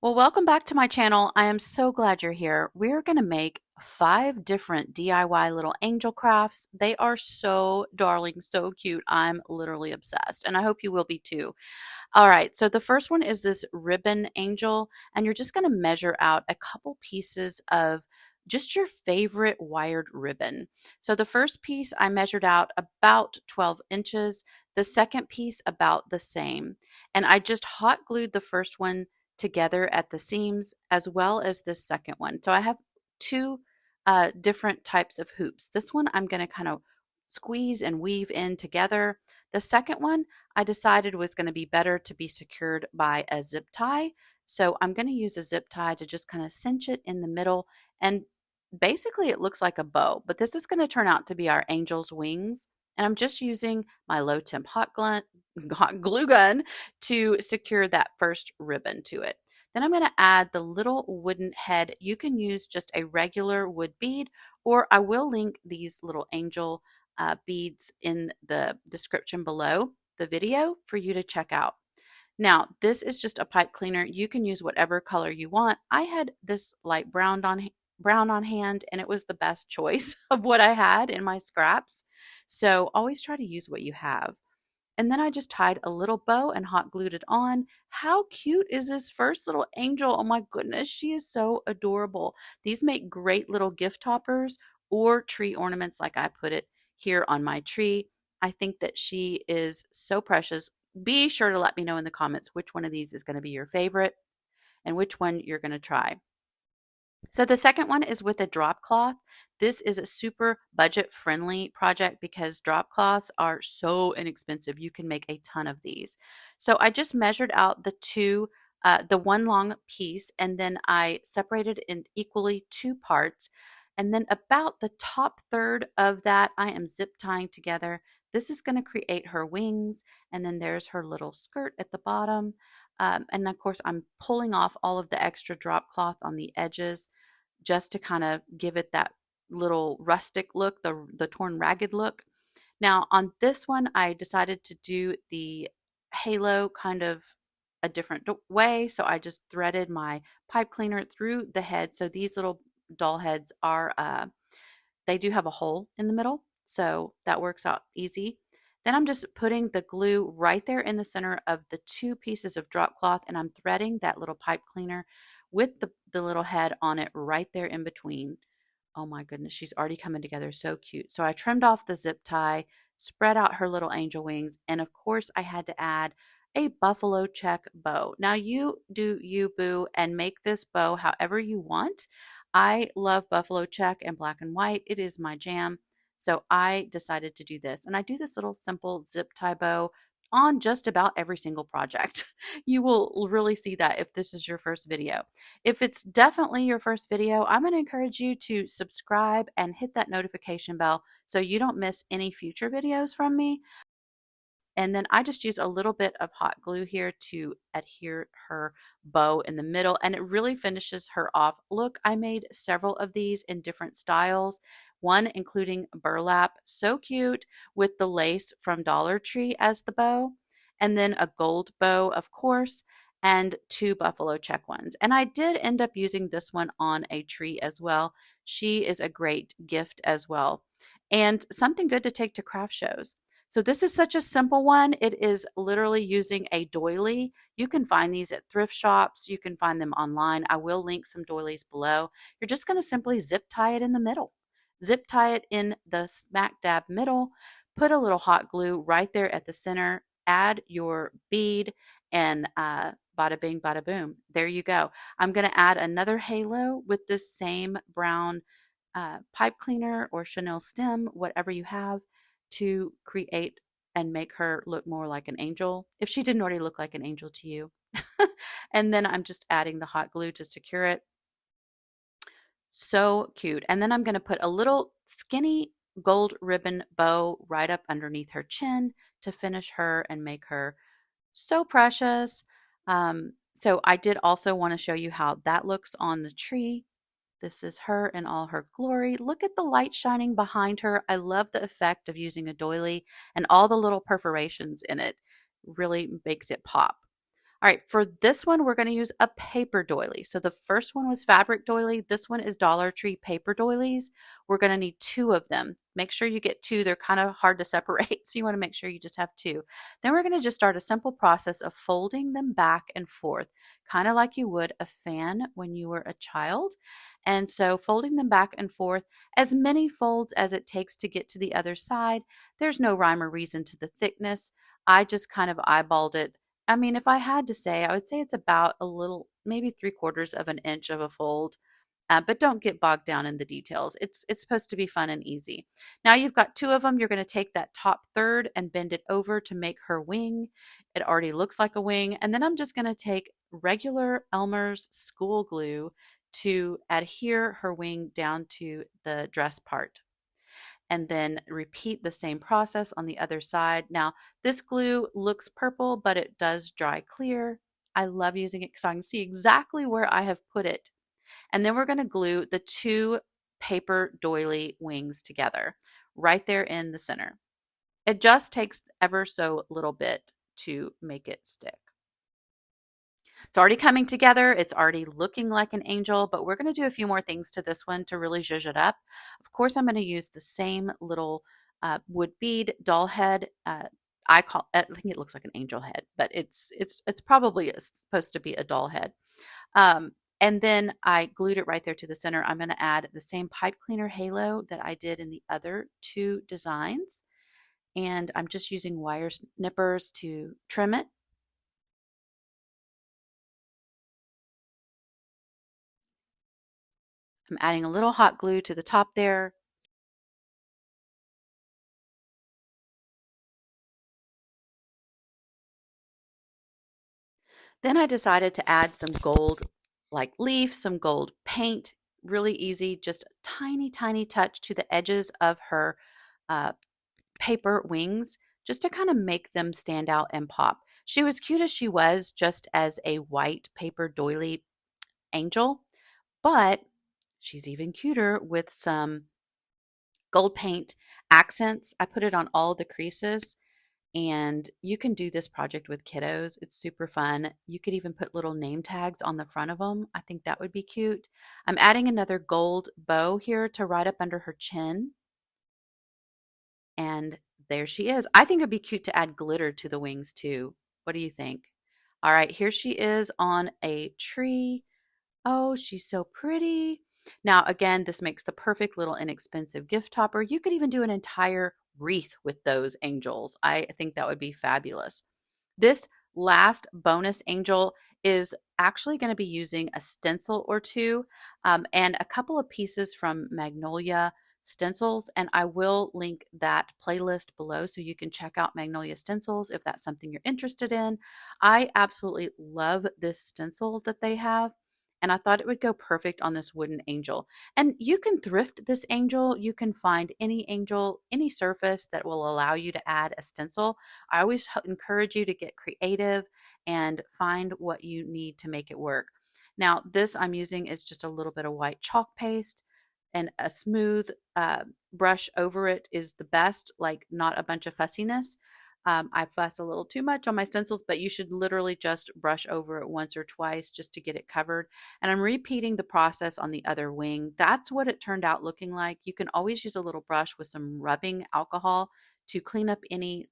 Well, welcome back to my channel. I am so glad you're here. We're going to make 5 different DIY little angel crafts. They are so darling, so cute. I'm literally obsessed, and I hope you will be too. All right, so the first one is this ribbon angel, and you're just going to measure out a couple pieces of just your favorite wired ribbon. So the first piece I measured out about 12 inches, the second piece about the same. And I just hot glued the first one together at the seams as well as this second one. So I have two different types of hoops. This one I'm going to kind of squeeze and weave in together. The second one I decided was going to be better to be secured by a zip tie. So I'm going to use a zip tie to just kind of cinch it in the middle, and basically it looks like a bow, but this is going to turn out to be our angel's wings. And I'm just using my low temp hot glue gun to secure that first ribbon to it. Then I'm going to add the little wooden head. You can use just a regular wood bead, or I will link these little angel beads in the description below the video for you to check out. Now, this is just a pipe cleaner. You can use whatever color you want. I had this light brown on hand, and it was the best choice of what I had in my scraps. So always try to use what you have. And then I just tied a little bow and hot glued it on. How cute is this first little angel? Oh my goodness, she is so adorable. These make great little gift toppers or tree ornaments like I put it here on my tree. I think that she is so precious. Be sure to let me know in the comments which one of these is going to be your favorite and which one you're going to try. So the second one is with a drop cloth. This is a super budget friendly project because drop cloths are so inexpensive. You can make a ton of these. So I just measured out the one long piece, and then I separated in equally two parts. And then about the top third of that, I am zip tying together. This is going to create her wings, and then there's her little skirt at the bottom. And of course, I'm pulling off all of the extra drop cloth on the edges just to kind of give it that little rustic look, the torn ragged look. Now on this one, I decided to do the halo kind of a different way. So I just threaded my pipe cleaner through the head. So these little doll heads are, they do have a hole in the middle. So that works out easy. Then I'm just putting the glue right there in the center of the two pieces of drop cloth, and I'm threading that little pipe cleaner with the little head on it right there in between. Oh my goodness, she's already coming together so cute. So I trimmed off the zip tie, spread out her little angel wings, and of course I had to add a buffalo check bow. Now you do you, boo, and make this bow however you want. I love buffalo check and black and white. It is my jam. So I decided to do this. And I do this little simple zip tie bow on just about every single project. You will really see that if this is your first video. If it's definitely your first video, I'm going to encourage you to subscribe and hit that notification bell so you don't miss any future videos from me. And then I just use a little bit of hot glue here to adhere her bow in the middle, and it really finishes her off. Look, I made several of these in different styles, one including burlap, so cute, with the lace from Dollar Tree as the bow, and then a gold bow, of course, and two buffalo check ones. And I did end up using this one on a tree as well. She is a great gift as well, and something good to take to craft shows. So this is such a simple one. It is literally using a doily. You can find these at thrift shops. You can find them online. I will link some doilies below. You're just going to simply zip tie it in the middle. Zip tie it in the smack dab middle. Put a little hot glue right there at the center. Add your bead, and bada bing, bada boom. There you go. I'm going to add another halo with this same brown pipe cleaner or Chanel stem, whatever you have, to create and make her look more like an angel, if she didn't already look like an angel to you. And then I'm just adding the hot glue to secure it. So cute. And then I'm going to put a little skinny gold ribbon bow right up underneath her chin to finish her and make her so precious. So I did also want to show you how that looks on the tree. This is her in all her glory. Look at the light shining behind her. I love the effect of using a doily, and all the little perforations in it really makes it pop. All right, for this one, we're going to use a paper doily. So the first one was fabric doily. This one is Dollar Tree paper doilies. We're going to need two of them. Make sure you get two. They're kind of hard to separate, so you want to make sure you just have two. Then we're going to just start a simple process of folding them back and forth, kind of like you would a fan when you were a child. And so folding them back and forth, as many folds as it takes to get to the other side. There's no rhyme or reason to the thickness. I just kind of eyeballed it. I mean, if I had to say, I would say it's about a little, maybe 3/4 of an inch of a fold, but don't get bogged down in the details. It's supposed to be fun and easy. Now you've got two of them. You're going to take that top third and bend it over to make her wing. It already looks like a wing. And then I'm just going to take regular Elmer's school glue to adhere her wing down to the dress part, and then repeat the same process on the other side. Now, this glue looks purple, but it does dry clear. I love using it because I can see exactly where I have put it. And then we're going to glue the two paper doily wings together right there in the center. It just takes ever so little bit to make it stick. It's already coming together. It's already looking like an angel, but we're going to do a few more things to this one to really zhuzh it up. Of course, I'm going to use the same little wood bead doll head. I think it looks like an angel head, but it's probably supposed to be a doll head. And then I glued it right there to the center. I'm going to add the same pipe cleaner halo that I did in the other two designs. And I'm just using wire snippers to trim it. I'm adding a little hot glue to the top there. Then I decided to add some gold like leaf, some gold paint, really easy, just a tiny, tiny touch to the edges of her uh, paper wings, just to kind of make them stand out and pop. She was cute as she was, just as a white paper doily angel, but she's even cuter with some gold paint accents. I put it on all the creases. And you can do this project with kiddos. It's super fun. You could even put little name tags on the front of them. I think that would be cute. I'm adding another gold bow here to right up under her chin. And there she is. I think it'd be cute to add glitter to the wings too. What do you think? All right, here she is on a tree. Oh, she's so pretty. Now, again, this makes the perfect little inexpensive gift topper. You could even do an entire wreath with those angels. I think that would be fabulous. This last bonus angel is actually going to be using a stencil or two and a couple of pieces from Magnolia Stencils. And I will link that playlist below so you can check out Magnolia Stencils if that's something you're interested in. I absolutely love this stencil that they have, and I thought it would go perfect on this wooden angel. And you can thrift this angel. You can find any angel, any surface that will allow you to add a stencil. I always encourage you to get creative and find what you need to make it work. Now, this I'm using is just a little bit of white chalk paste, and a smooth brush over it is the best, like not a bunch of fussiness. I fuss a little too much on my stencils, but you should literally just brush over it once or twice just to get it covered. And I'm repeating the process on the other wing. That's what it turned out looking like. You can always use a little brush with some rubbing alcohol to clean up any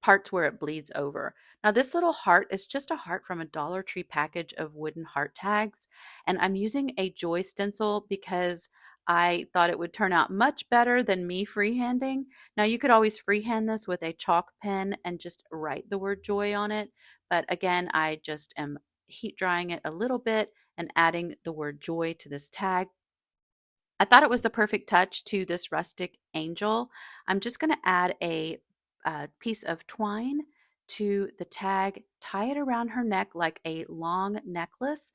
parts where it bleeds over. Now, this little heart is just a heart from a Dollar Tree package of wooden heart tags. And I'm using a Joy stencil because I thought it would turn out much better than me freehanding. Now, you could always freehand this with a chalk pen and just write the word joy on it. But again, I just am heat drying it a little bit and adding the word joy to this tag. I thought it was the perfect touch to this rustic angel. I'm just going to add a piece of twine to the tag, tie it around her neck like a long necklace,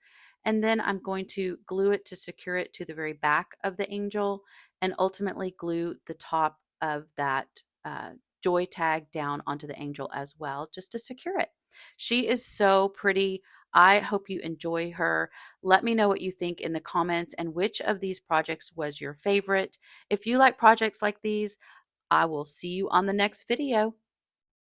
and then I'm going to glue it to secure it to the very back of the angel, and ultimately glue the top of that joy tag down onto the angel as well, just to secure it. She is so pretty. I hope you enjoy her. Let me know what you think in the comments and which of these projects was your favorite. If you like projects like these, I will see you on the next video.